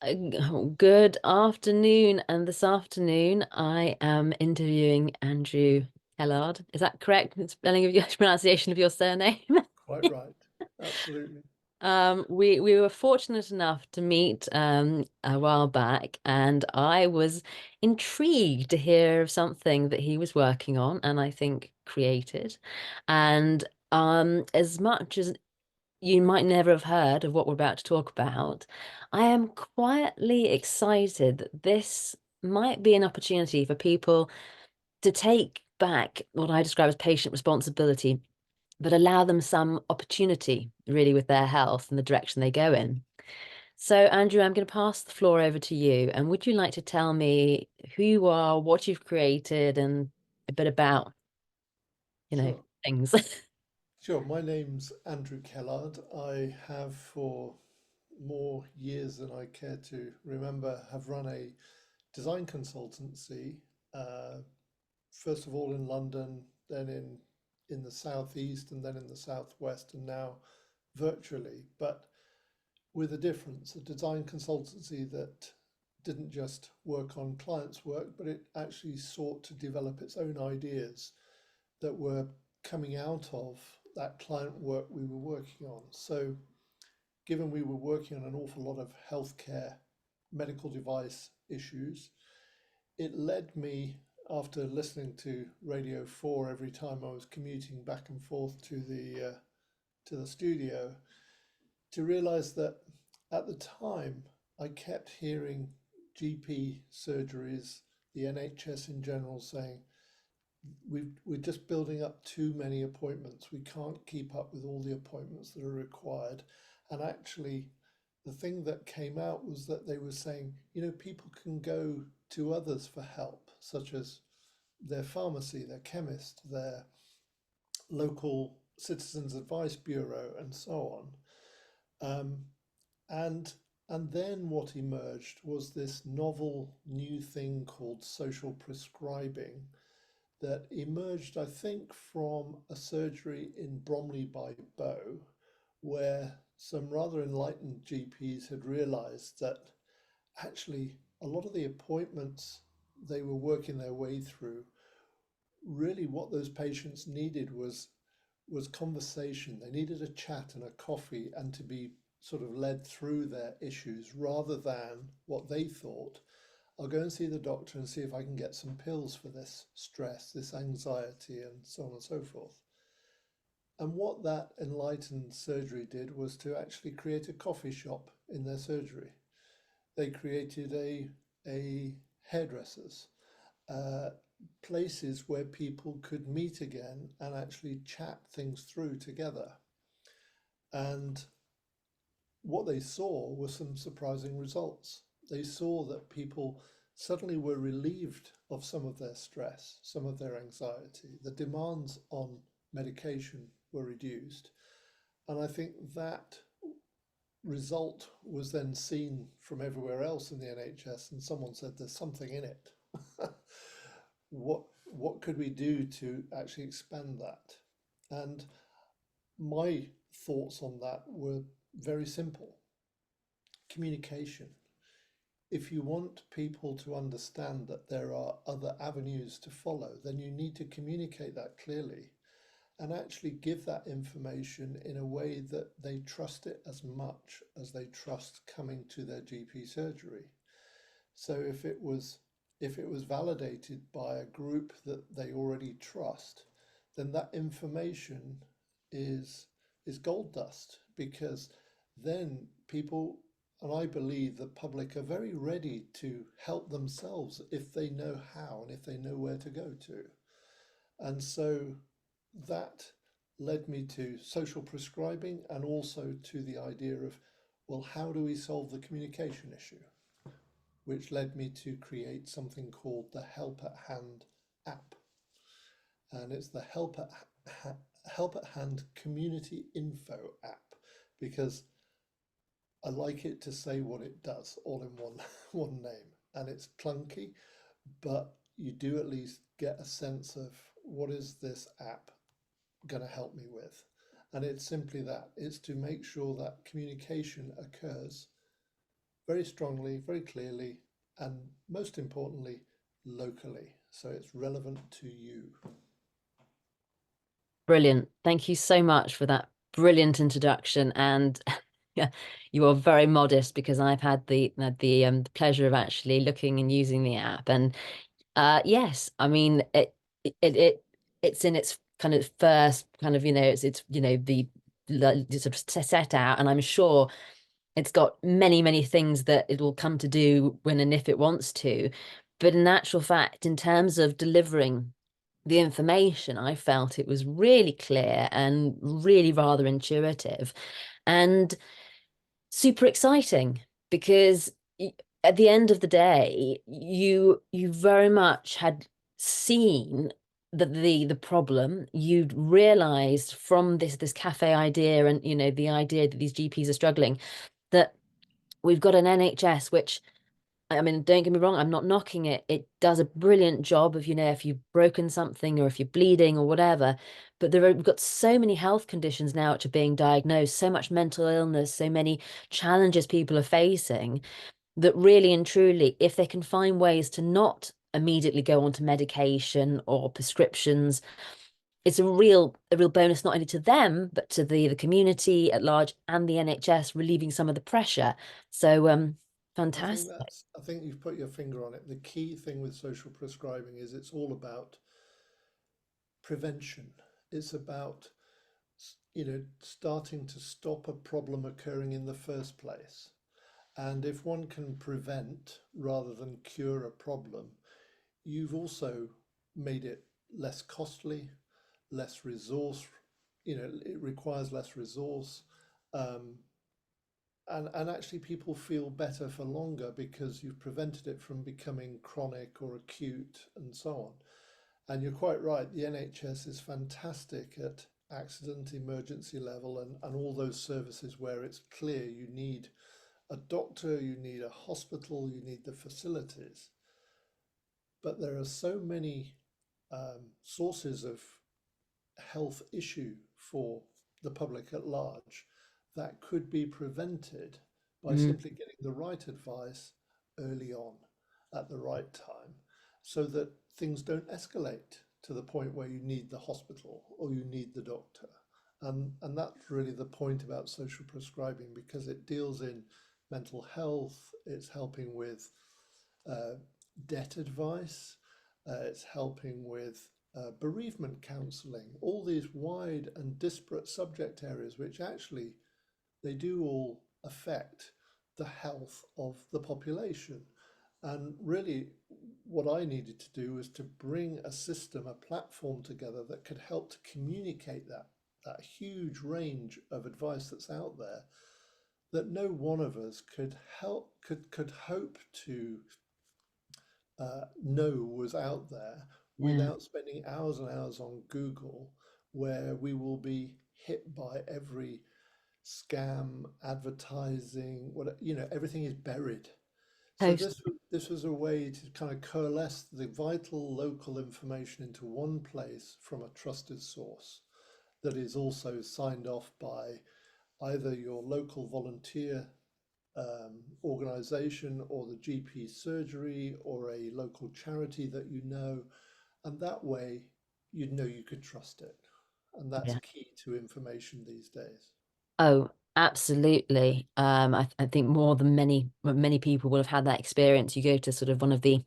Good afternoon. And this afternoon, I am interviewing Andrew Kellard. Is that correct? Spelling of your pronunciation of your surname? Quite right. Absolutely. We were fortunate enough to meet a while back, and I was intrigued to hear of something that he was working on, and I think created. And as much as you might never have heard of what we're about to talk about, I am quietly excited that this might be an opportunity for people to take back what I describe as patient responsibility, but allow them some opportunity really with their health and the direction they go in. So, Andrew, I'm going to pass the floor over to you. And would you like to tell me who you are, what you've created, and a bit about, Sure. things? Sure. My name's Andrew Kellard. I have for more years than I care to remember have run a design consultancy, uh, first of all in London, then in the southeast, and then in the southwest, and now virtually. But with a difference, a design consultancy that didn't just work on clients' work, but it actually sought to develop its own ideas that were coming out of that client work we were working on. So, given we were working on an awful lot of healthcare medical device issues, it led me, after listening to Radio 4 every time I was commuting back and forth to the studio, to realize that at the time I kept hearing GP surgeries, the NHS in general, saying, we're just building up too many appointments. We can't keep up with all the appointments that are required. And actually, the thing that came out was that they were saying, people can go to others for help, such as their pharmacy, their chemist, their local citizens advice bureau, and so on. And and then what emerged was this novel new thing called social prescribing, that emerged, I think, from a surgery in Bromley by Bow, where some rather enlightened GPs had realized that actually a lot of the appointments they were working their way through, really what those patients needed was conversation. They needed a chat and a coffee and to be sort of led through their issues rather than what they thought, I'll go and see the doctor and see if I can get some pills for this stress, this anxiety, and so on and so forth. And what that enlightened surgery did was to actually create a coffee shop in their surgery. They created a hairdressers, uh, places where people could meet again and actually chat things through together. And what they saw were some surprising results. They saw that people suddenly were relieved of some of their stress, some of their anxiety. The demands on medication were reduced. And I think that result was then seen from everywhere else in the NHS, and someone said there's something in it. What could we do to actually expand that? And my thoughts on that were very simple. Communication. If you want people to understand that there are other avenues to follow, then you need to communicate that clearly and actually give that information in a way that they trust it as much as they trust coming to their GP surgery. So if it was validated by a group that they already trust, then that information is is gold dust, because then people, and I believe the public, are very ready to help themselves if they know how and if they know where to go to. And so that led me to social prescribing and also to the idea of, well, how do we solve the communication issue? Which led me to create something called the Help at Hand app. And it's the Help at Hand community info app, because I like it to say what it does all in one one name. And it's clunky, but you do at least get a sense of what is this app going to help me with. And it's simply that, it's to make sure that communication occurs very strongly, very clearly, and most importantly, locally. So it's relevant to you. Brilliant. Thank you so much for that brilliant introduction. And yeah, you are very modest because I've had the pleasure of actually looking and using the app. And yes, I mean it it's in its kind of first kind of it's the sort of set out, and I'm sure it's got many things that it will come to do when and if it wants to. But in actual fact, in terms of delivering the information, I felt it was really clear and really rather intuitive and super exciting because at the end of the day, you very much had seen the problem. You'd realized from this cafe idea and the idea that these GPs are struggling that we've got an NHS which, I mean, don't get me wrong, I'm not knocking it. It does a brilliant job of, if you've broken something or if you're bleeding or whatever. But we've got so many health conditions now which are being diagnosed, so much mental illness, so many challenges people are facing that really and truly, if they can find ways to not immediately go onto medication or prescriptions, it's a real bonus not only to them, but to the community at large and the NHS, relieving some of the pressure. So fantastic. I think you've put your finger on it. The key thing with social prescribing is it's all about prevention. It's about, starting to stop a problem occurring in the first place. And if one can prevent rather than cure a problem, you've also made it less costly, less resource, it requires less resource. Um, and actually, people feel better for longer because you've prevented it from becoming chronic or acute and so on. And you're quite right, the NHS is fantastic at accident emergency level and all those services where it's clear you need a doctor, you need a hospital, you need the facilities. But there are so many sources of health issue for the public at large that could be prevented by Mm. simply getting the right advice early on at the right time so that things don't escalate to the point where you need the hospital or you need the doctor. And that's really the point about social prescribing because it deals in mental health, it's helping with uh, debt advice, it's helping with bereavement counselling, all these wide and disparate subject areas, which actually they do all affect the health of the population. And really, what I needed to do was to bring a system, a platform together that could help to communicate that huge range of advice that's out there that no one of us could hope to know was out there Yeah. without spending hours and hours on Google, where we will be hit by every scam, advertising, everything is buried. So Totally. this was a way to kind of coalesce the vital local information into one place from a trusted source that is also signed off by either your local volunteer organization or the GP surgery or a local charity that you know. And that way, you'd know you could trust it. And that's Yeah. key to information these days. Oh, absolutely. I think more than many people will have had that experience. You go to sort of one of the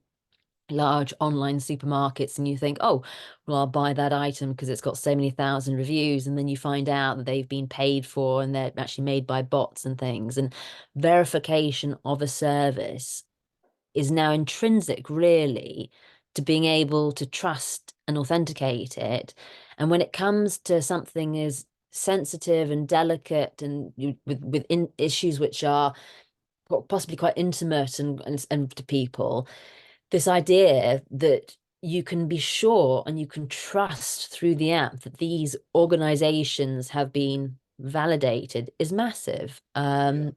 large online supermarkets and you think, oh, well, I'll buy that item because it's got so many thousand reviews. And then you find out that they've been paid for and they're actually made by bots and things. And verification of a service is now intrinsic, really, to being able to trust and authenticate it. And when it comes to something as sensitive and delicate and issues which are possibly quite intimate and to people, this idea that you can be sure and you can trust through the app that these organizations have been validated is massive. Yeah. And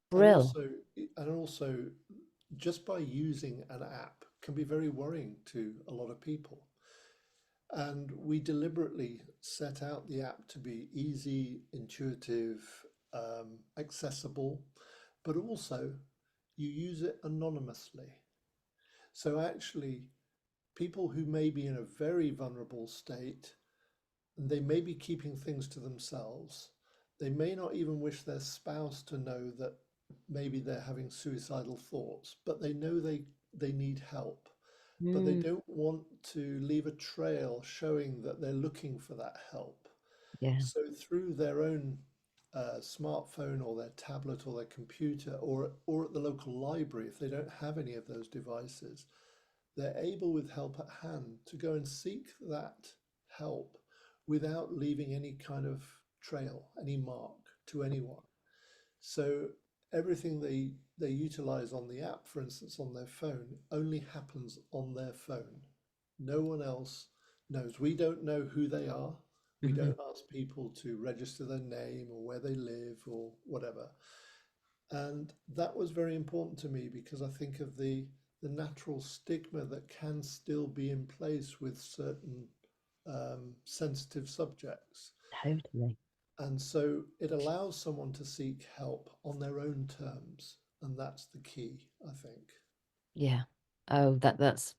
Brill. also, and also, just by using an app can be very worrying to a lot of people. And we deliberately set out the app to be easy, intuitive, accessible, but also you use it anonymously. So actually, people who may be in a very vulnerable state, and they may be keeping things to themselves. They may not even wish their spouse to know that maybe they're having suicidal thoughts, but they know they need help. But they Mm, don't want to leave a trail showing that they're looking for that help. yeah. So through their own smartphone or their tablet or their computer or at the local library, if they don't have any of those devices, they're able with help at hand to go and seek that help without leaving any kind of trail, any mark to anyone. So everything they utilize on the app, for instance, on their phone, only happens on their phone. No one else knows. We don't know who they are. We Hmm. don't ask people to register their name or where they live or whatever. And that was very important to me because I think of the natural stigma that can still be in place with certain sensitive subjects. Totally. And so it allows someone to seek help on their own terms. And that's the key, I think. Yeah. Oh, that's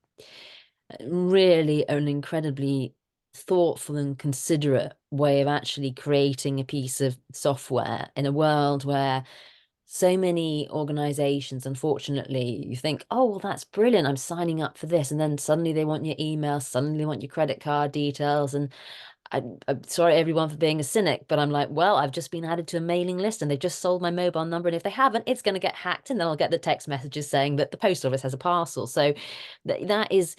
really an incredibly thoughtful and considerate way of actually creating a piece of software in a world where so many organizations, unfortunately, you think, oh, well, that's brilliant. I'm signing up for this. And then suddenly they want your email, suddenly they want your credit card details. And I'm sorry, everyone, for being a cynic, but I'm like, well, I've just been added to a mailing list and they've just sold my mobile number. And if they haven't, it's going to get hacked. And then I'll get the text messages saying that the post office has a parcel. So that is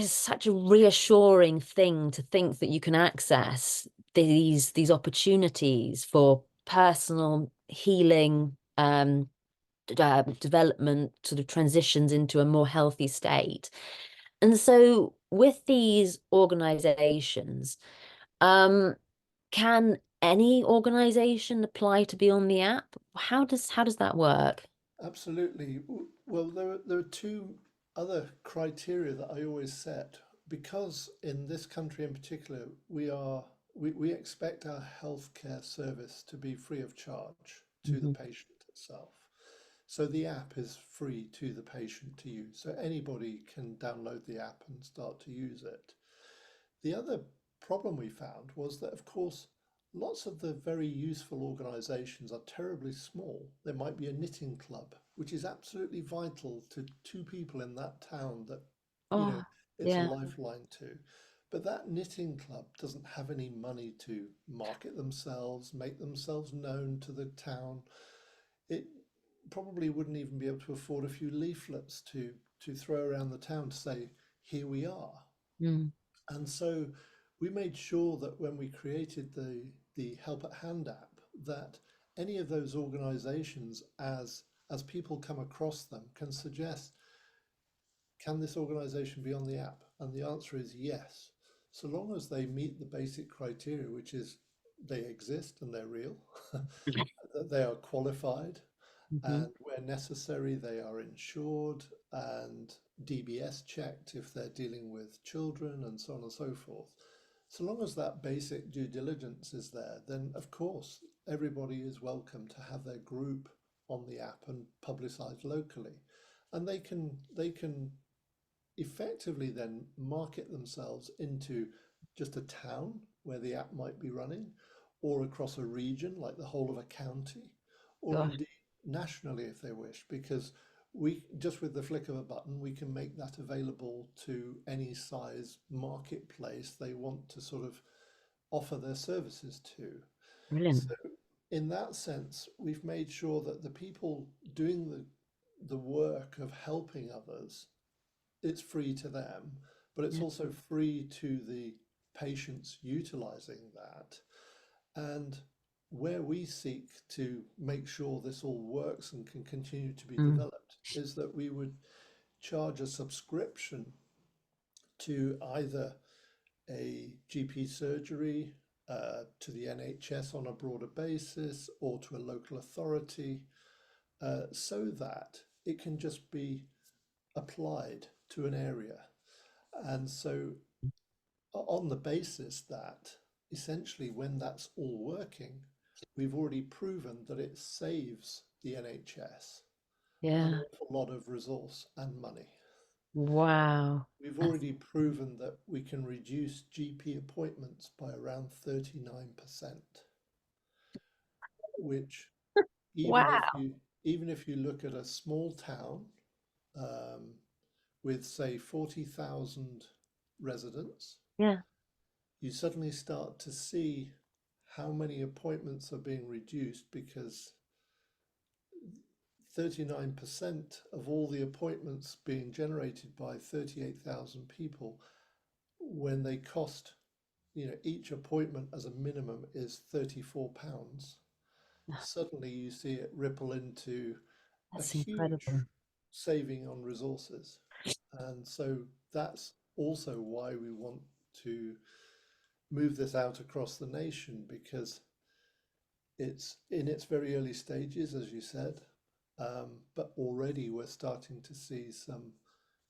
such a reassuring thing to think that you can access these opportunities for personal healing, development, sort of transitions into a more healthy state. And so with these organizations, um, can any organization apply to be on the app? How does that work? Absolutely. Well, there are two other criteria that I always set because in this country in particular, we expect our healthcare service to be free of charge to the Hmm. patient itself. So the app is free to the patient to use. So anybody can download the app and start to use it. The other problem we found was that, of course, lots of the very useful organizations are terribly small. There might be a knitting club, which is absolutely vital to two people in that town that, you know, Oh, it's a yeah. lifeline to. But that knitting club doesn't have any money to market themselves, make themselves known to the town. It probably wouldn't even be able to afford a few leaflets to throw around the town to say, here we are. Mm, And so we made sure that when we created the Help at Hand app, that any of those organizations, as people come across them, can suggest, can this organization be on the app? And the answer is yes, so long as they meet the basic criteria, which is they exist and they're real, that they are qualified, hmm. and where necessary, they are insured and DBS checked if they're dealing with children and so on and so forth. So long as that basic due diligence is there, then of course everybody is welcome to have their group on the app and publicized locally. And they can effectively then market themselves into just a town where the app might be running, or across a region like the whole of a county, or Gosh, indeed nationally if they wish, because we just with the flick of a button we can make that available to any size marketplace they want to sort of offer their services to. brilliant. So in that sense, we've made sure that the people doing the work of helping others, it's free to them, but it's Yeah. also free to the patients utilizing that. And where we seek to make sure this all works and can continue to be Mm, developed is that we would charge a subscription to either a GP surgery, to the NHS on a broader basis, or to a local authority, so that it can just be applied to an area. And so on the basis that essentially when that's all working, we've already proven that it saves the NHS. an Yeah. awful lot of resource and money. Wow. We've That's, already proven that we can reduce GP appointments by around 39%, which even if wow. you even if you look at a small town um, with say 40,000 residents, Yeah. you suddenly start to see how many appointments are being reduced because 39% of all the appointments being generated by 38,000 people when they cost, each appointment as a minimum is £34. Suddenly you see it ripple into a That's huge incredible. saving on resources. And so that's also why we want to move this out across the nation because it's in its very early stages, as you said, but already we're starting to see some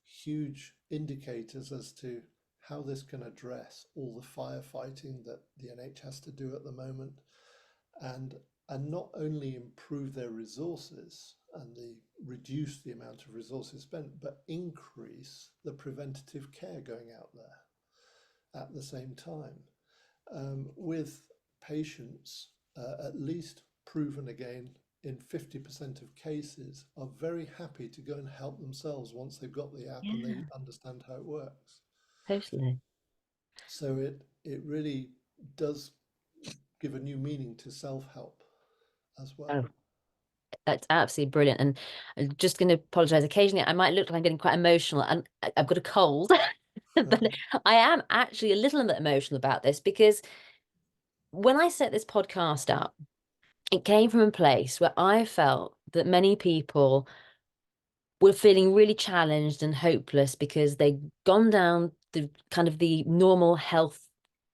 huge indicators as to how this can address all the firefighting that the NH has to do at the moment, and and not only improve their resources and reduce the amount of resources spent, but increase the preventative care going out there at the same time with patients at least proven again in 50% of cases are very happy to go and help themselves once they've got the app and they Yeah, understand how it works. totally. So it really does give a new meaning to self-help as well. Oh, that's absolutely brilliant. And I'm just going to apologize. Occasionally, I might look like I'm getting quite emotional, and I've got a cold, but I am actually a little bit emotional about this because when I set this podcast up, it came from a place where I felt that many people were feeling really challenged and hopeless because they'd gone down the kind of the normal health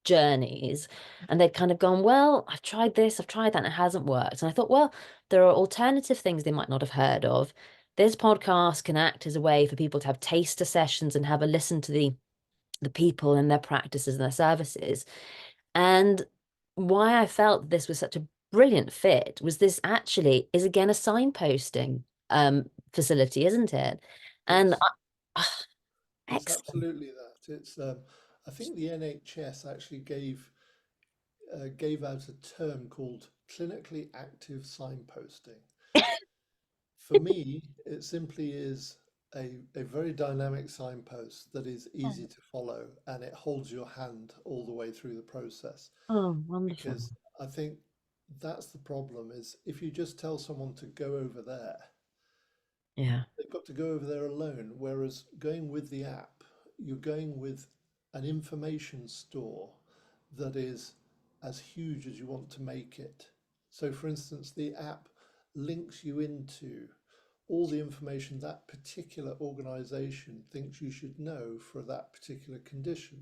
journeys and they'd kind of gone, well, I've tried this, I've tried that, and it hasn't worked. And I thought, well, there are alternative things they might not have heard of. This podcast can act as a way for people to have taster sessions and have a listen to the people and their practices and their services. And why I felt this was such a brilliant fit was this actually is again a signposting facility, isn't it? And It's it's excellent. absolutely that. It's I think the NHS actually gave out a term called clinically active signposting. For me, it simply is a very dynamic signpost that is easy to follow and it holds your hand all the way through the process. Oh, wonderful. Because I think that's the problem is if you just tell someone to go over there, Yeah, they've got to go over there alone. Whereas going with the app, you're going with an information store that is as huge as you want to make it. So, for instance, the app links you into all the information that particular organization thinks you should know for that particular condition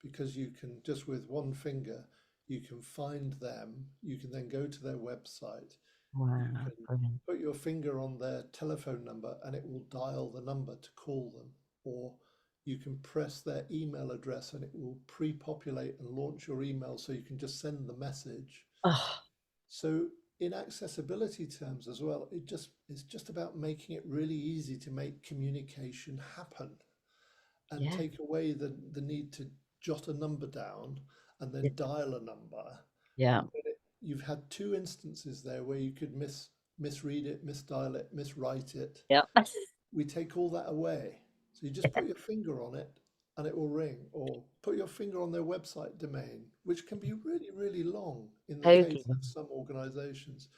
because you can just with one finger you can find them, you can then go to their website, you wow, can brilliant. put your finger on their telephone number and it will dial the number to call them, or you can press their email address and it will pre-populate and launch your email so you can just send the message. Oh, So in accessibility terms as well, it's just about making it really easy to make communication happen and yeah, take away the need to jot a number down and yeah, then dial a number. yeah, You've had two instances there where you could misread it, misdial it, miswrite it. yeah. We take all that away. So you just put your finger on it and it will ring, or put your finger on their website domain, which can be really, really long in the case Totally. of some organizations,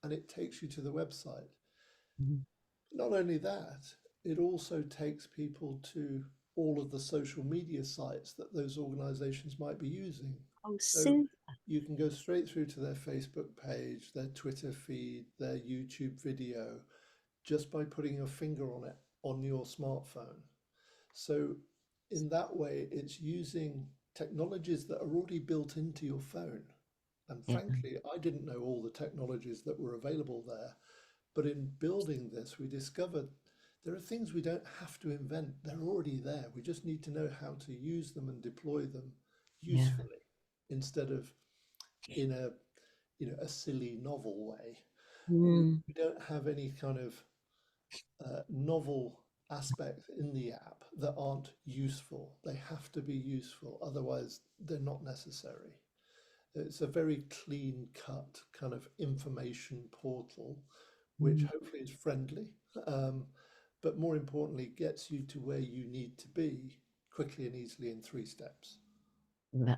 and it takes you to the website. Mhm. Not only that, it also takes people to all of the social media sites that those organizations might be using. Oh, So Sue. you can go straight through to their Facebook page, their Twitter feed, their YouTube video, just by putting your finger on it on your smartphone. So in that way, it's using technologies that are already built into your phone. And Yeah, frankly, I didn't know all the technologies that were available there. But in building this, we discovered there are things we don't have to invent. They're already there. We just need to know how to use them and deploy them yeah. usefully instead of in a silly novel way. We, Mm, we don't have any kind of novel aspects in the app that aren't useful. They have to be useful, otherwise, they're not necessary. It's a very clean cut kind of information portal, which Mm. hopefully is friendly, um, but more importantly, gets you to where you need to be quickly and easily in 3 steps.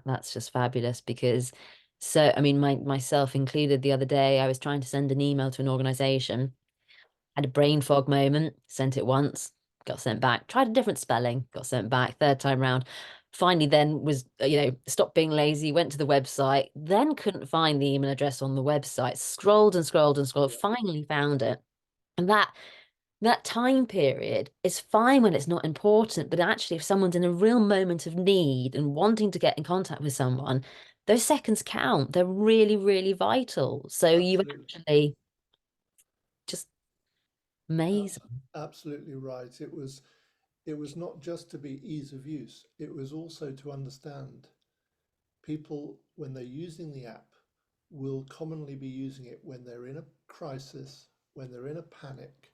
That's just fabulous because so I mean myself included the other day I was trying to send an email to an organization, had a brain fog moment, sent it once, got sent back, tried a different spelling, got sent back, third time round. Finally then was stopped being lazy, went to the website, then couldn't find the email address on the website, scrolled and scrolled and scrolled, Yeah, finally found it. And that time period is fine when it's not important, but actually, if someone's in a real moment of need and wanting to get in contact with someone, those seconds count. They're really, really vital. So you absolutely. actually just Abs- amazing. Absolutely right. It was not just to be ease of use, it was also to understand people, when they're using the app, will commonly be using it when they're in a crisis, when they're in a panic,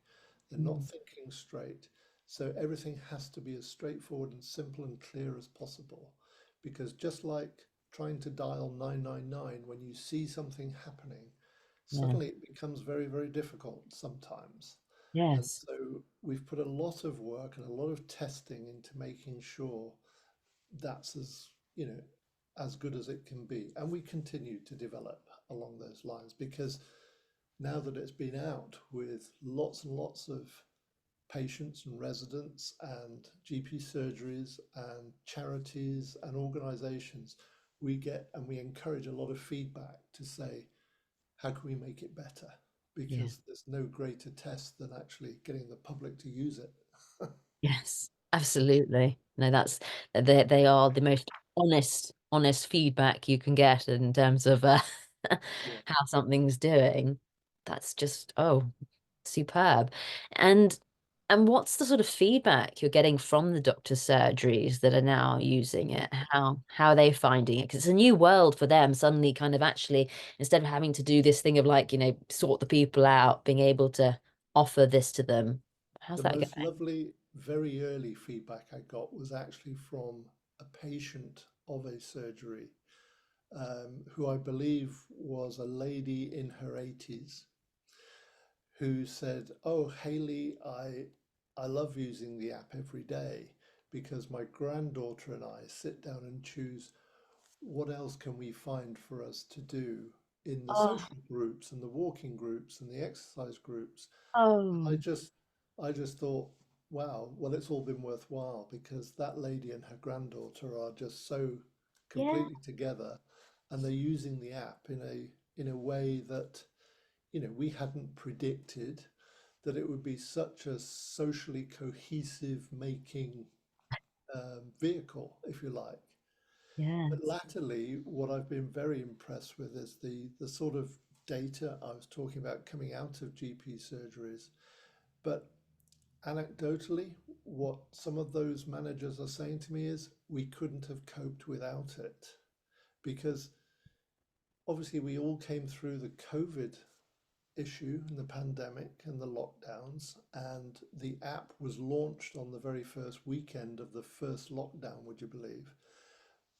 they're not Mm. thinking straight. So everything has to be as straightforward and simple and clear as possible. Because just like trying to dial 999 when you see something happening, Yeah. suddenly it becomes very, very difficult sometimes. And Yes. so we've put a lot of work and a lot of testing into making sure that's as good as it can be. And we continue to develop along those lines because now that it's been out with lots and lots of patients and residents and GP surgeries and charities and organizations, we get and we encourage a lot of feedback to say, how can we make it better? Yeah. Because there's no greater test than actually getting the public to use it. Yes. Absolutely. No, they are the most honest feedback you can get in terms of Yeah. how something's doing. That's just, oh, superb. And and what's the sort of feedback you're getting from the doctor's surgeries that are now using it? How are they finding it? Because it's a new world for them, suddenly kind of actually, instead of having to do this thing of like, sort the people out, being able to offer this to them. How's The that most going? lovely, very early feedback I got was actually from a patient of a surgery, who I believe was a lady in her 80s, who said, "Oh, Haley, I love using the app every day because my granddaughter and I sit down and choose what else can we find for us to do in the Oh, social groups and the walking groups and the exercise groups." I oh, just I just thought, wow, well, it's all been worthwhile because that lady and her granddaughter are just so yeah, completely together, and they're using the app in a way that we hadn't predicted that it would be such a socially cohesive making vehicle, if you like. But yes. latterly, what I've been very impressed with is the sort of data I was talking about coming out of GP surgeries. But anecdotally, what some of those managers are saying to me is we couldn't have coped without it because obviously we all came through the COVID issue and the pandemic and the lockdowns, and the app was launched on the very first weekend of the first lockdown, would you believe?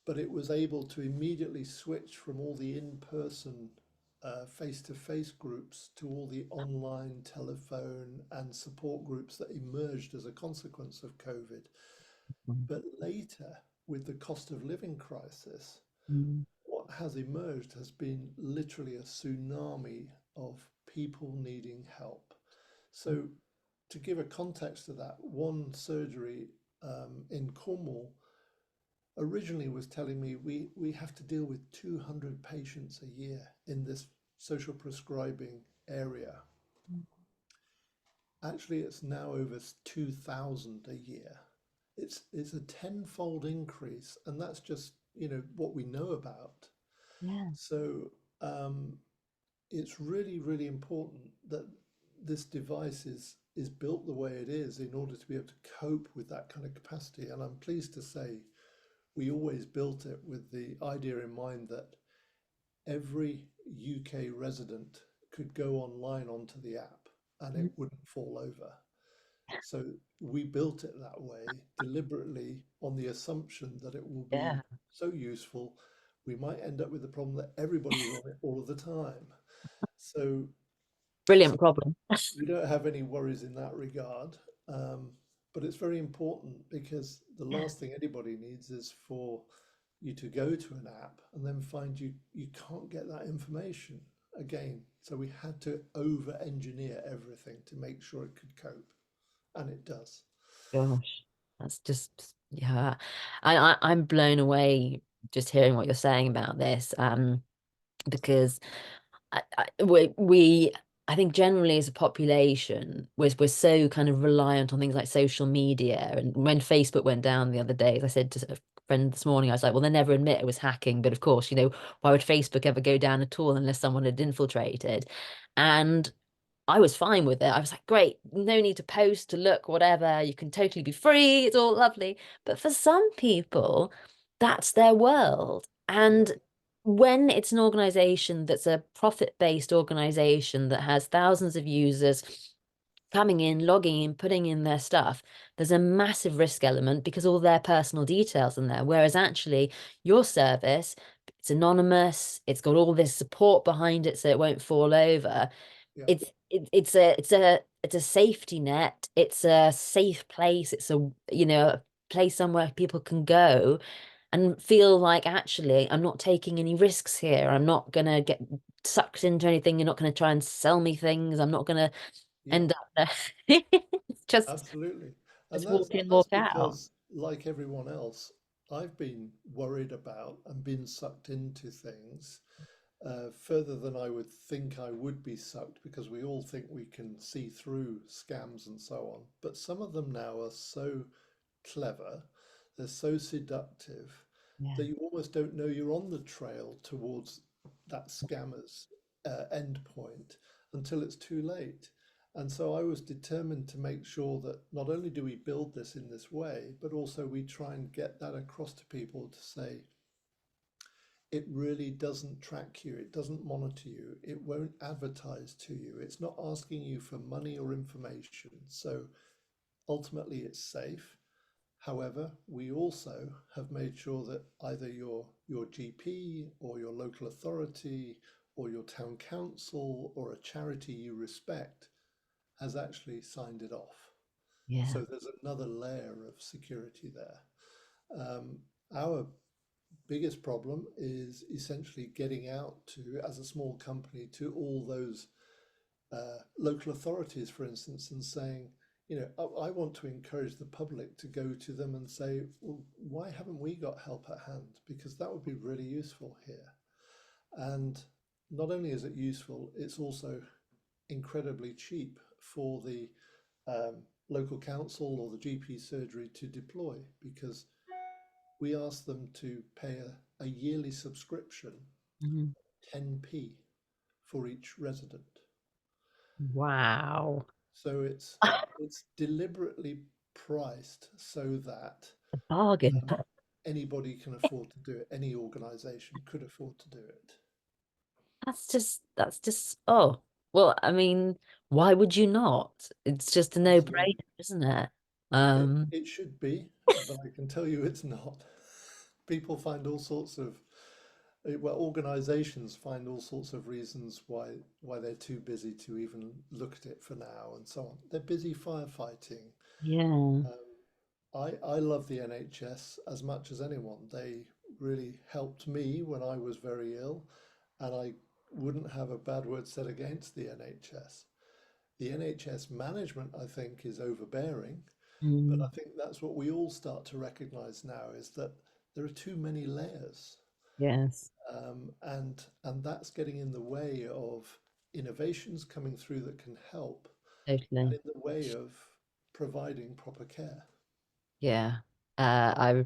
But it was able to immediately switch from all the in-person face-to-face groups to all the online, telephone, and support groups that emerged as a consequence of COVID. But later, with the cost of living crisis, Mm, what has emerged has been literally a tsunami of people needing help. So, to give a context to that, one surgery in Cornwall originally was telling me we have to deal with 200 patients a year in this social prescribing area. Actually, it's now over 2,000 a year. It's a tenfold increase, and that's just what we know about. yeah. So it's really, really important that this device is built the way it is in order to be able to cope with that kind of capacity. And I'm pleased to say we always built it with the idea in mind that every UK resident could go online onto the app and it Mm, wouldn't fall over. So we built it that way deliberately on the assumption that it will be Yeah. so useful. We might end up with the problem that everybody's on it all of the time. So, so Brilliant problem. we don't have any worries in that regard. Um, but it's very important because the last thing anybody needs is for you to go to an app and then find you can't get that information again. So we had to over engineer everything to make sure it could cope, and it does. Gosh, that's just yeah. I'm blown away just hearing what you're saying about this. Because we I think generally as a population we're so kind of reliant on things like social media. And when Facebook went down the other day, as I said to a friend this morning, I was like, well, they never admit it was hacking, but of course, why would Facebook ever go down at all unless someone had infiltrated? And I was fine with it. I was like, great, no need to post, to look, whatever. You can totally be free. It's all lovely. But for some people, that's their world. Yeah, And when it's an organization that's a profit-based organization that has thousands of users coming in, logging in, putting in their stuff, there's a massive risk element because all their personal details in there. Whereas actually, your service, it's anonymous, it's got all this support behind it so it won't fall over. yeah, It's a safety net. It's a safe place. It's a place somewhere people can go and feel like actually I'm not taking any risks here. I'm not gonna get sucked into anything. You're not gonna try and sell me things. I'm not gonna yeah, end up there. It's absolutely. And just that's walk in, that's walk out. because, like everyone else, I've been worried about and been sucked into things further than I would think I would be sucked because we all think we can see through scams and so on. But some of them now are so clever, they're so seductive Yeah. that you almost don't know you're on the trail towards that scammer's end point until it's too late. And so I was determined to make sure that not only do we build this in this way, but also we try and get that across to people to say, it really doesn't track you, it doesn't monitor you, it won't advertise to you, it's not asking you for money or information. So ultimately, it's safe. However, we also have made sure that either your GP or your local authority or your town council or a charity you respect has actually signed it off. Yeah. So there's another layer of security there. Our biggest problem is essentially getting out to, as a small company, to all those local authorities, for instance, and saying, I want to encourage the public to go to them and say, well, why haven't we got help at hand? Because that would be really useful here. And not only is it useful, it's also incredibly cheap for the local council or the GP surgery to deploy because we ask them to pay a yearly subscription, Mhm. 10p for each resident. Wow. So it's deliberately priced so that A bargain. um, anybody can afford to do it. Any organization could afford to do it. That's just, oh, well, I mean, why would you not? It's just a no-brainer, Absolutely. isn't it? It, Um, it should be, but I can tell you it's not. People find all sorts of, well, organizations find all sorts of reasons why they're too busy to even look at it for now and so on. They're busy firefighting. yeah. I love the NHS as much as anyone. They really helped me when I was very ill, and I wouldn't have a bad word said against the NHS. The NHS management, I think, is overbearing, but I Mm, think that's what we all start to recognize now is that there are too many layers, yes, and that's getting in the way of innovations coming through that can help, and totally. in the way of providing proper care. Yeah. I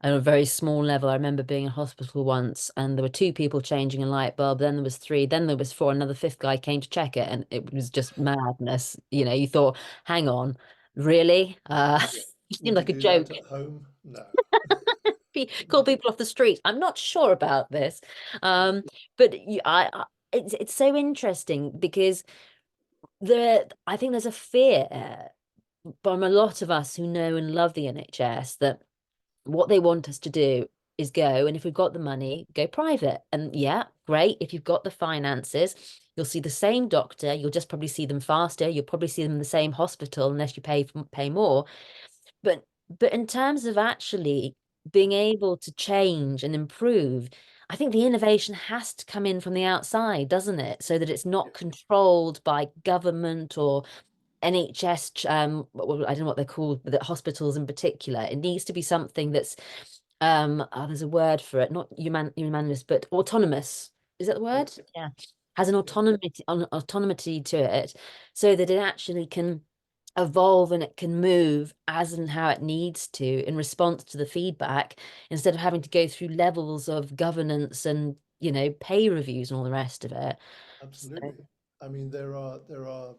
on a very small level, I remember being in hospital once and there were two people changing a light bulb, then there was three, then there was four, another fifth guy came to check it, and it was just madness. You thought, hang on, really? Yeah. It seemed Would you like a do that joke. at home? No. Call people off the street. I'm not sure about this. But it's so interesting because I think there's a fear from a lot of us who know and love the NHS that what they want us to do is go, and if we've got the money, go private. And yeah, great. If you've got the finances, you'll see the same doctor. You'll just probably see them faster. You'll probably see them in the same hospital unless you pay more. But in terms of actually being able to change and improve, I think the innovation has to come in from the outside, doesn't it? So that it's not controlled by government or NHS, well, I don't know what they're called, but the hospitals in particular. It needs to be something that's, there's a word for it, not humanist, but autonomous. Is that the Yeah, word? Yeah. Has an yeah, autonomy to it, so that it actually can evolve and it can move as and how it needs to in response to the feedback, instead of having to go through levels of governance and, pay reviews and all the rest of it. So, absolutely. I mean, there are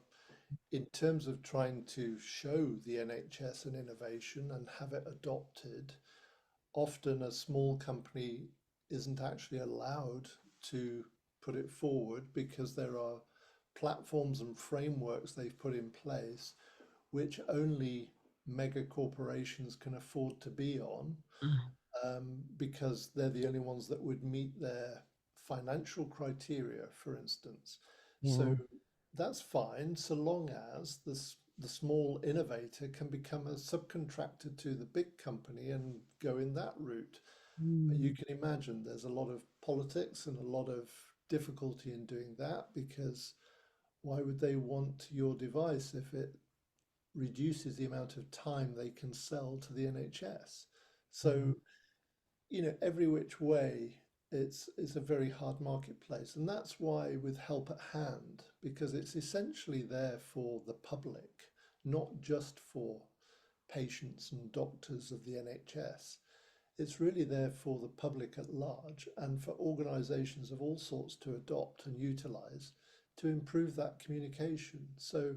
in terms of trying to show the NHS an innovation and have it adopted, often a small company isn't actually allowed to put it forward because there are platforms and frameworks they've put in place which only mega corporations can afford to be on, because they're the only ones that would meet their financial criteria, for instance. yeah. So that's fine so long as the small innovator can become a subcontractor to the big company and go in that route. But you Mm. can imagine there's a lot of politics and a lot of difficulty in doing that, because why would they want your device if it reduces the amount of time they can sell to the NHS? Mm. So, every which way, it's a very hard marketplace. And that's why with Help at Hand, because it's essentially there for the public, not just for patients and doctors of the NHS. It's really there for the public at large and for organizations of all sorts to adopt and utilize to improve that communication. So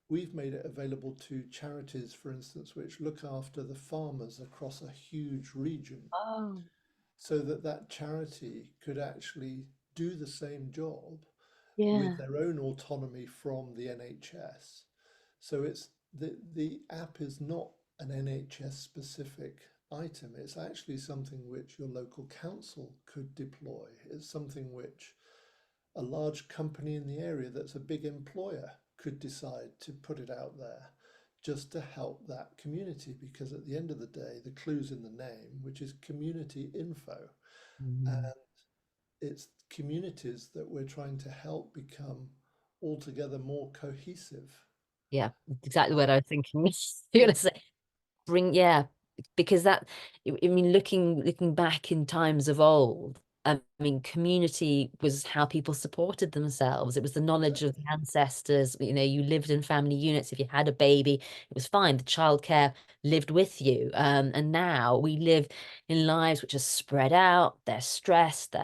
we've made it available to charities, for instance, which look after the farmers across a huge region, Oh, so that that charity could actually do the same job with yeah. their own autonomy from the NHS. So it's the app is not an NHS specific item. It's actually something which your local council could deploy. It's something which a large company in the area that's a big employer could decide to put it out there just to help that community, because at the end of the day, the clue's in the name, which is community info. Mm. And it's communities that we're trying to help become altogether more cohesive. Yeah, exactly Uh, what I was thinking. You're yeah, gonna say yeah, because that, I mean, looking back in times of old, I mean, community was how people supported themselves. It was the knowledge of the exactly. ancestors. You lived in family units. If you had a baby, it was fine. The childcare lived with you. And now we live in lives which are spread out. They're stressed.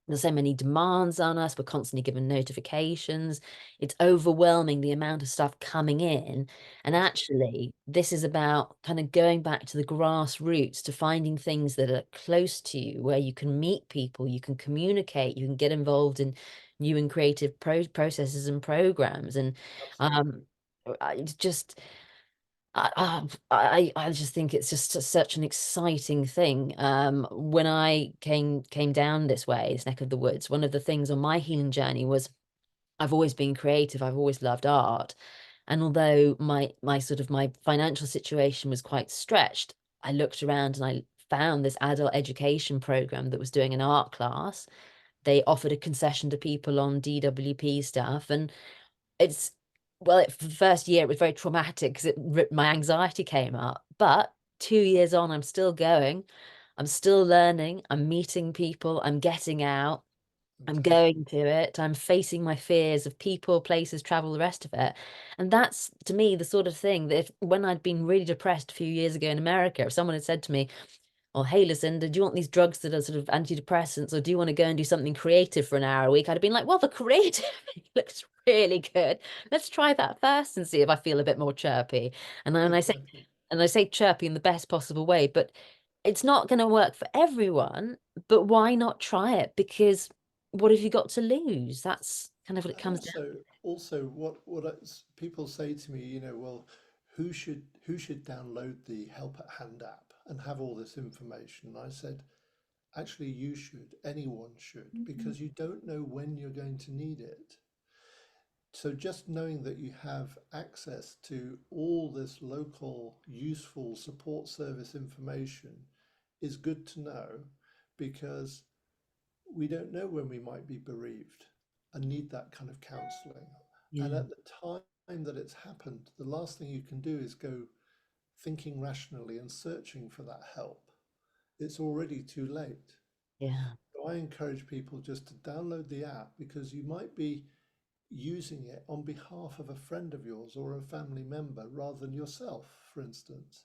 There's so many demands on us. We're constantly given notifications. It's overwhelming the amount of stuff coming in, and Absolutely. actually, this is about kind of going back to the grassroots, to finding things that are close to you, where you can meet people, you can communicate, you can get involved in new and creative processes and programs. And Absolutely. um, it's just, I just think it's just such an exciting thing. When I came down this way, this neck of the woods, one of the things on my healing journey was I've always been creative. I've always loved art. And although my financial situation was quite stretched, I looked around and I found this adult education program that was doing an art class. They offered a concession to people on DWP stuff. And it's, well, for the first year, it was very traumatic because my anxiety came up. But 2 years on, I'm still going. I'm still learning. I'm meeting people. I'm getting out. I'm Fantastic. going to it. I'm facing my fears of people, places, travel, the rest of it. And that's, to me, the sort of thing that, if, when I'd been really depressed a few years ago in America, if someone had said to me, "Oh, hey, listen, do you want these drugs that are sort of antidepressants, or do you want to go and do something creative for an hour a week?" I'd have been like, "Well, the creative looks really good. Let's try that first and see if I feel a bit more chirpy." And then Exactly. I say chirpy in the best possible way, but it's not going to work for everyone. But why not try it? Because what have you got to lose? That's kind of what it And comes down also, to. also people say to me, well, who should download the Help at Hand app and have all this information? And I said, actually, you should. Anyone should, Mhm. because you don't know when you're going to need it. So just knowing that you have access to all this local useful support service information is good to know because we don't know when we might be bereaved and need that kind of counseling. And Yeah, at the time that it's happened, the last thing you can do is go thinking rationally and searching for that help. It's already too late. yeah. So I encourage people just to download the app because you might be using it on behalf of a friend of yours or a family member rather than yourself, for instance.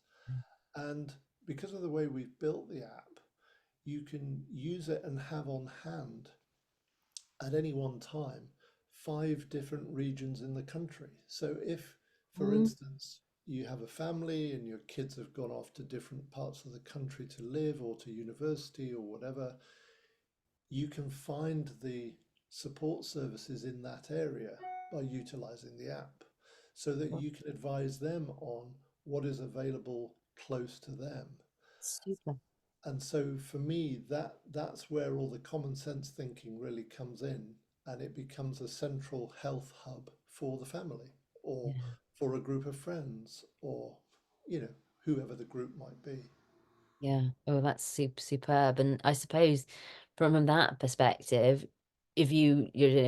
And because of the way we've built the app, you can use it and have on hand at any one time 5 different regions in the country. So if, for Mm. instance, you have a family and your kids have gone off to different parts of the country to live or to university or whatever, you can find the support services in that area by utilizing the app so that you can advise them on what is available close to them. Super. And so for me, that's where all the common sense thinking really comes in, and it becomes a central health hub for the family or Yeah. for a group of friends or, whoever the group might be. Yeah. Oh, that's superb. And I suppose from that perspective, if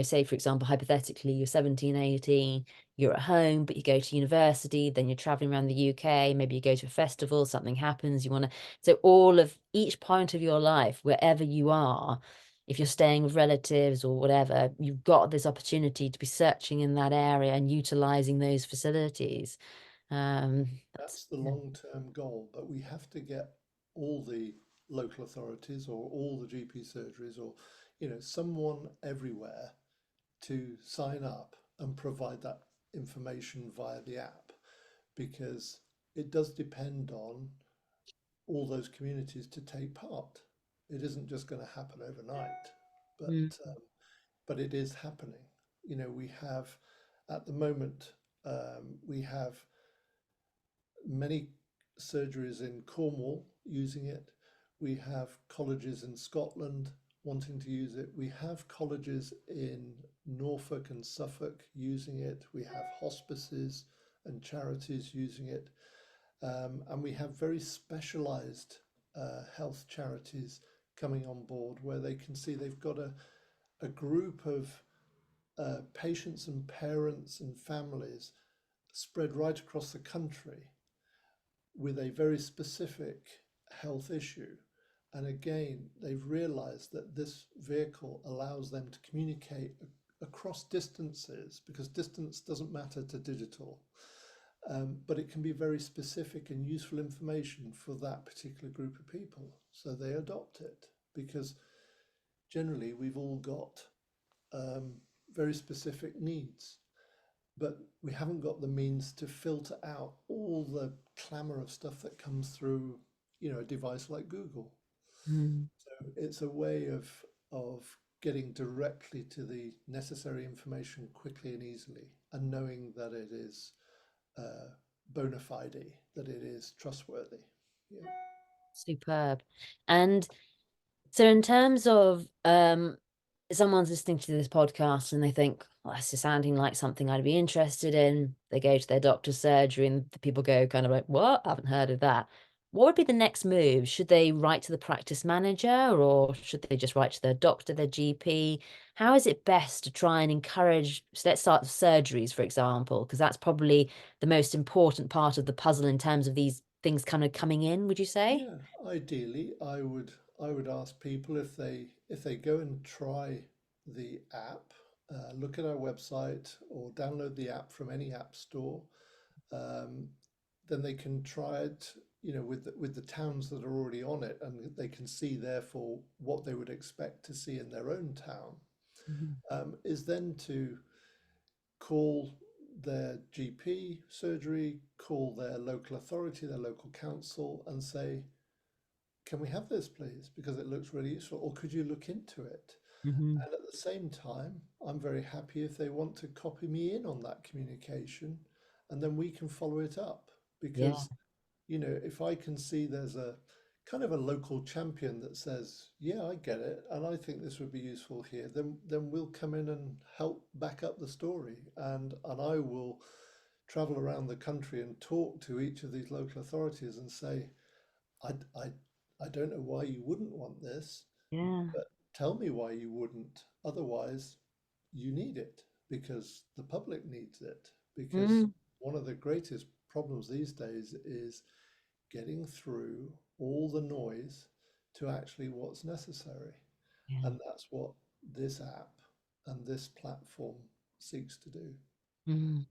say, for example, hypothetically, you're 17, 18, you're at home, but you go to university, then you're traveling around the UK, maybe you go to a festival, something happens, you want to, so all of each point of your life, wherever you are, if you're staying with relatives or whatever, you've got this opportunity to be searching in that area and utilizing those facilities. That's, That's the yeah. long-term goal, but we have to get all the local authorities or all the GP surgeries or, someone everywhere to sign up and provide that information via the app because it does depend on all those communities to take part. It isn't just going to happen overnight, but Mm. but it is happening. We have at the moment we have many surgeries in Cornwall using it. We have colleges in Scotland wanting to use it. We have colleges in Norfolk and Suffolk using it. We have hospices and charities using it. And we have very specialized health charities coming on board where they can see they've got a group of patients and parents and families spread right across the country with a very specific health issue. And again, they've realized that this vehicle allows them to communicate across distances because distance doesn't matter to digital, but it can be very specific and useful information for that particular group of people. So they adopt it because generally we've all got um, very specific needs, but we haven't got the means to filter out all the clamor of stuff that comes through, a device like Google. Mm. So it's a way of getting directly to the necessary information quickly and easily, and knowing that it is uh, bona fide, that it is trustworthy. Yeah. Superb. And so in terms of someone's listening to this podcast and they think, well, this is sounding like something I'd be interested in. They go to their doctor's surgery and the people go kind of like, what? I haven't heard of that. What would be the next move? Should they write to the practice manager or should they just write to their doctor, their GP? How is it best to try and encourage, so let's start with surgeries, for example, because that's probably the most important part of the puzzle in terms of these things kind of coming in, would you say? Yeah, ideally, I would ask people if they go and try the app, look at our website or download the app from any app store, um, then they can try it, with the towns that are already on it, and they can see therefore what they would expect to see in their own town. Mhm. Is then to call their GP surgery, call their local authority, their local council, and say, can we have this, please? Because it looks really useful. Or could you look into it? Hmm. And at the same time, I'm very happy if they want to copy me in on that communication, and then we can follow it up. Yeah. Because, if I can see there's a kind of a local champion that says, "Yeah, I get it, and I think this would be useful here," then we'll come in and help back up the story, and I will travel around the country and talk to each of these local authorities and say, I, I, I don't know why you wouldn't want this, Yeah. but tell me why you wouldn't. Otherwise, you need it because the public needs it. Because Mm. one of the greatest problems these days is getting through all the noise to actually what's necessary. Yeah. And that's what this app and this platform seeks to do. Mm.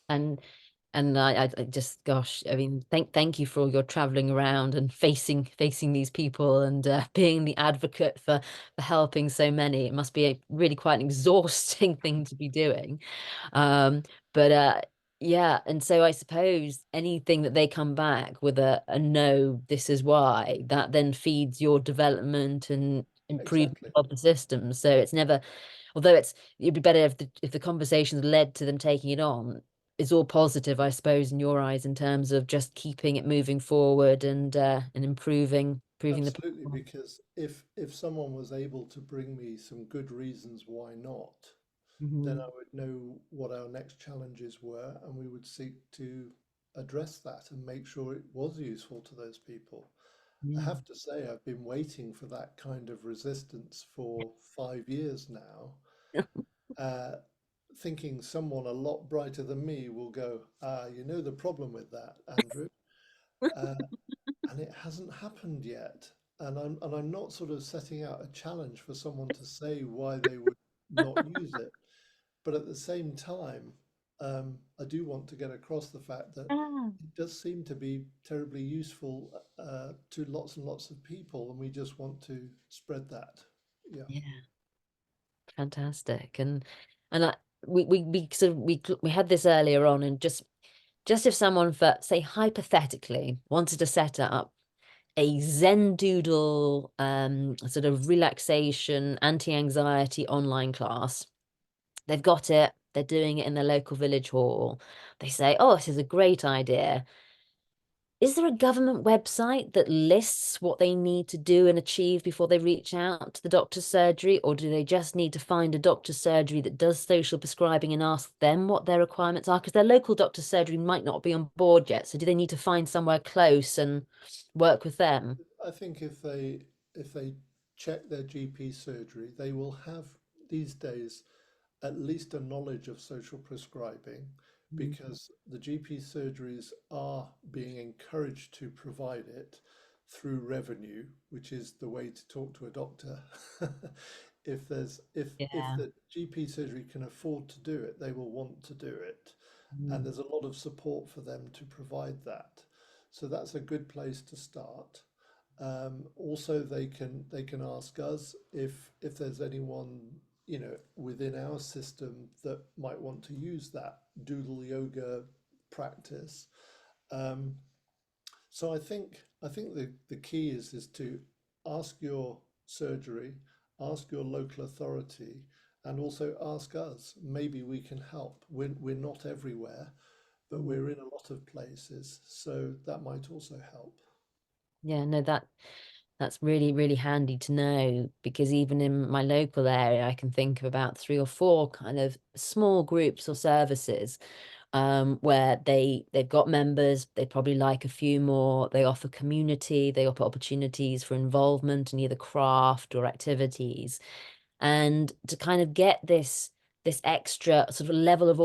And I just, gosh, I mean, thank you for all your traveling around and facing these people and being the advocate for helping so many. It must be a really quite an exhausting thing to be doing. Um, but yeah, and so I suppose anything that they come back with a no, this is why, that then feeds your development and improvement Exactly. of the system. So it's never, although it'd be better if the conversations led to them taking it on. It's all positive, I suppose, in your eyes, in terms of just keeping it moving forward and improving the Absolutely, platform. because if someone was able to bring me some good reasons why not, then Hmm. I would know what our next challenges were, and we would seek to address that and make sure it was useful to those people. I Yeah. have to say, I've been waiting for that kind of resistance for 5 years now, uh, thinking someone a lot brighter than me will go, you know the problem with that, Andrew. Uh, and it hasn't happened yet. And I'm not sort of setting out a challenge for someone to say why they would not use it, but at the same time, I do want to get across the fact that Ah, it does seem to be terribly useful to lots and lots of people, and we just want to spread that. Yeah, yeah. Fantastic. And we sort of we had this earlier on, and just if someone, for say hypothetically, wanted to set up a Zen doodle sort of relaxation anti-anxiety online class. They've got it, they're doing it in their local village hall. They say, "Oh, this is a great idea." Is there a government website that lists what they need to do and achieve before they reach out to the doctor's surgery? Or do they just need to find a doctor's surgery that does social prescribing and ask them what their requirements are? Because their local doctor's surgery might not be on board yet. So do they need to find somewhere close and work with them? I think if they check their GP surgery, they will have these days at least a knowledge of social prescribing Mm. because the GP surgeries are being encouraged to provide it through revenue, which is the way to talk to a doctor. If Yeah. the GP surgery can afford to do it, they will want to do it. And Mm. there's a lot of support for them to provide that. So that's a good place to start. Also, they can ask us if there's anyone within our system that might want to use that doodle yoga practice. Um, so I think the key is to ask your surgery, ask your local authority, and also ask us. Maybe we can help. We're not everywhere, but Mm. we're in a lot of places, so that might also help. Yeah, no, that's really, really handy to know, because even in my local area, I can think of about three or four kind of small groups or services where they've got members, they probably like a few more. They offer community, they offer opportunities for involvement in either craft or activities, and to kind of get this extra sort of level of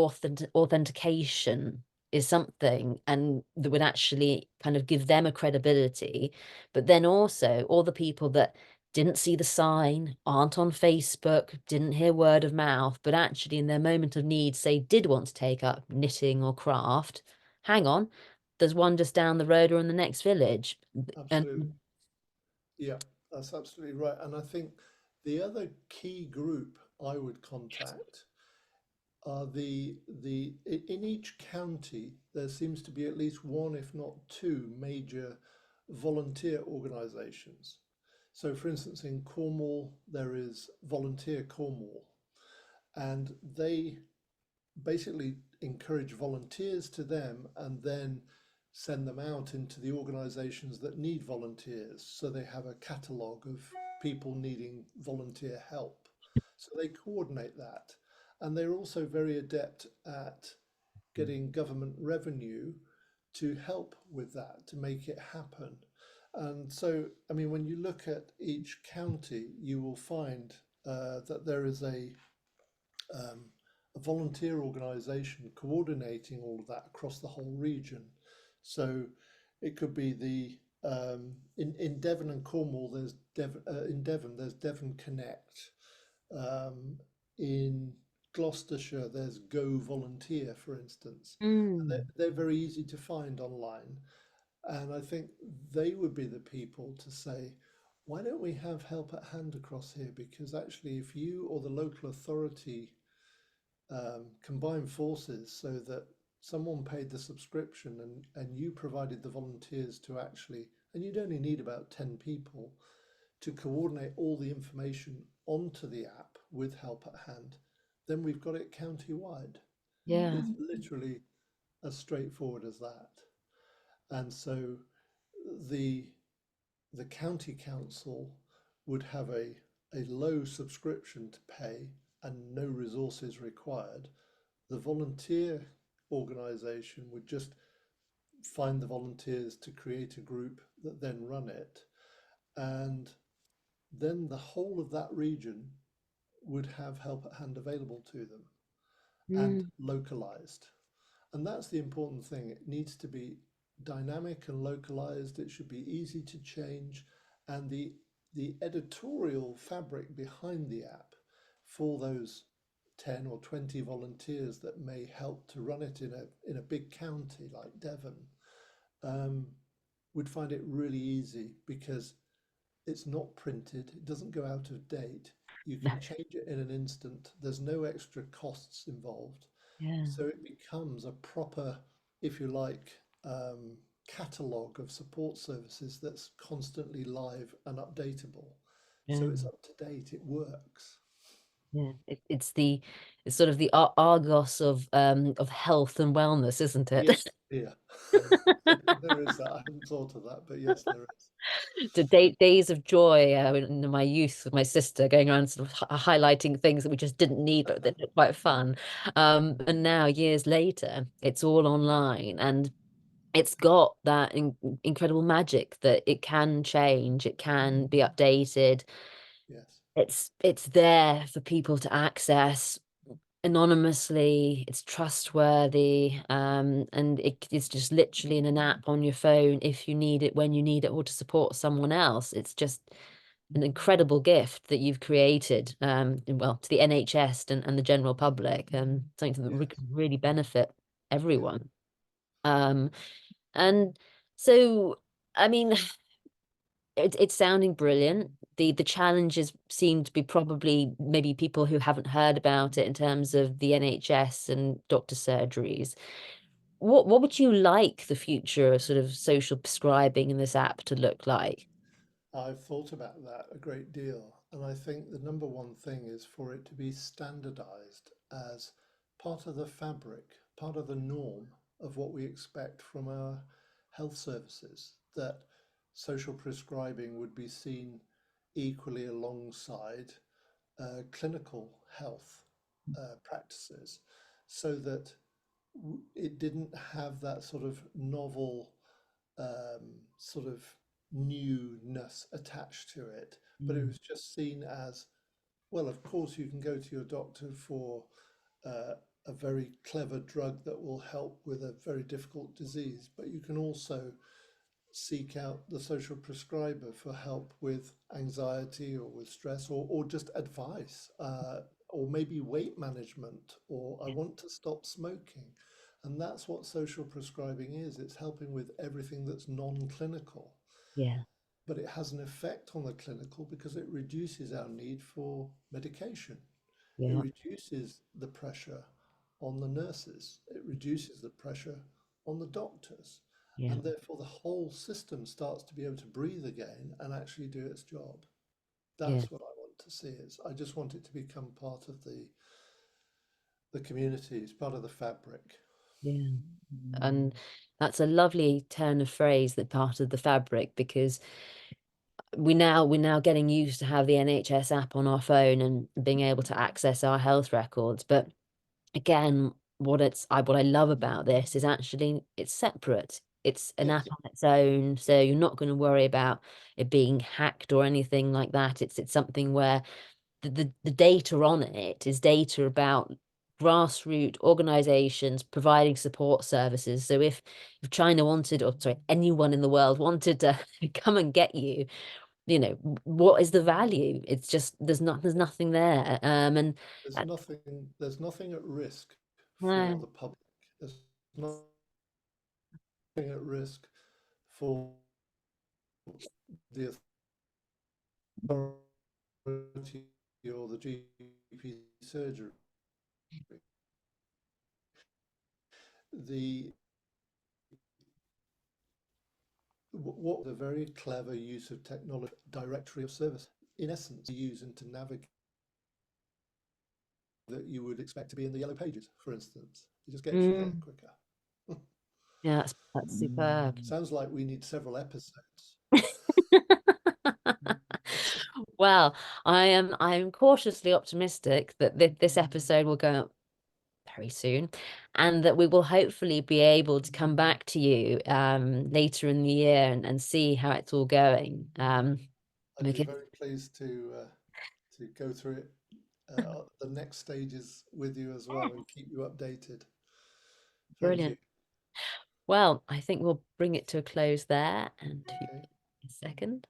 authentication is something, and that would actually kind of give them a credibility. But then also all the people that didn't see the sign, aren't on Facebook, didn't hear word of mouth, but actually in their moment of need, say, did want to take up knitting or craft. Hang on, there's one just down the road or in the next village. And Absolutely. Yeah, that's absolutely right. And I think the other key group I would contact are in each county there seems to be at least one, if not two, major volunteer organizations. So, for instance, in Cornwall, there is Volunteer Cornwall, and they basically encourage volunteers to them and then send them out into the organizations that need volunteers. So they have a catalogue of people needing volunteer help. So they coordinate that. And they're also very adept at getting government revenue to help with that, to make it happen. And so, I mean, when you look at each county, you will find that there is um, a volunteer organisation coordinating all of that across the whole region. So it could be in Devon and Cornwall. There's in Devon. There's Devon Connect. In Gloucestershire, there's Go Volunteer, for instance. And Mm. they're very easy to find online. And I think they would be the people to say, why don't we have help at hand across here? Because actually, if you or the local authority combine forces so that someone paid the subscription and you provided the volunteers to actually, and you'd only need about 10 people to coordinate all the information onto the app with help at hand, then we've got it county-wide. Yeah. It's literally as straightforward as that. And so the the county council would have a low subscription to pay and no resources required. The volunteer organisation would just find the volunteers to create a group that then run it. And then the whole of that region would have help at hand available to them and Mm. localized. And that's the important thing. It needs to be dynamic and localized. It should be easy to change. And the editorial fabric behind the app for those 10 or 20 volunteers that may help to run it in a big county like Devon um, would find it really easy because it's not printed, it doesn't go out of date. You No. can change it in an instant. There's no extra costs involved. Yeah. So it becomes a proper, if you like, catalogue of support services that's constantly live and updatable. Yeah. So it's up to date, it works. Yeah. It's sort of the Argos of health and wellness, isn't it? Yes, yeah. There is that. I hadn't thought of that, but yes, there is. The days of joy in my youth with my sister going around sort of highlighting things that we just didn't need but that looked quite fun. And now years later, it's all online and it's got that incredible magic that it can change, it can be updated. Yes, It's there for people to access anonymously, it's trustworthy, and it's just literally in an app on your phone if you need it, when you need it, or to support someone else. It's just an incredible gift that you've created, well, to the NHS and the general public, something that yes, could really benefit yeah. everyone. Um, and so, I mean, it's sounding brilliant. The challenges seem to be probably maybe people who haven't heard about it in terms of the NHS and doctor surgeries. What would you like the future of sort of social prescribing in this app to look like? I've thought about that a great deal, and I think the number one thing is for it to be standardized as part of the fabric, part of the norm of what we expect from our health services, that social prescribing would be seen equally alongside clinical health practices, so that it didn't have that sort of novel sort of newness attached to it, but it Mm. was just seen as, well, of course, you can go to your doctor for uh, a very clever drug that will help with a very difficult disease, but you can also seek out the social prescriber for help with anxiety or with stress or just advice or maybe weight management or I Yeah. want to stop smoking. And that's what social prescribing is. It's helping with everything that's non-clinical, Yeah. but it has an effect on the clinical because it reduces our need for medication. It Yeah. reduces the pressure on the nurses. It reduces the pressure on the doctors. Yeah, and therefore the whole system starts to be able to breathe again and actually do its job. yeah, That's what I want to see. I just want it to become part of the community. It's part of the fabric. yeah. And that's a lovely turn of phrase, that part of the fabric, because we're now getting used to have the NHS app on our phone and being able to access our health records. But again, what I love about this is actually it's separate. It's an app Yes, on its own, so you're not going to worry about it being hacked or anything like that. It's something where the data on it is data about grassroots organizations providing support services. So if China wanted, or sorry, anyone in the world wanted to come and get you, what is the value? It's just there's nothing there. And there's that, nothing at risk for no. the public. There's nothing at risk for the authority or the GP surgery. The what the very clever use of technology, directory of service, in essence, using to navigate that you would expect to be in the yellow pages, for instance. It just gets you there Mm, quicker. yeah, that's superb. Sounds like we need several episodes. Well, I'm cautiously optimistic that this episode will go up very soon, and that we will hopefully be able to come back to you later in the year and see how it's all going. I'd be Because very pleased to go through it, the next stages with you as well and keep you updated. Thank you. brilliant. Well, I think we'll bring it to a close there. And if you Okay. a second.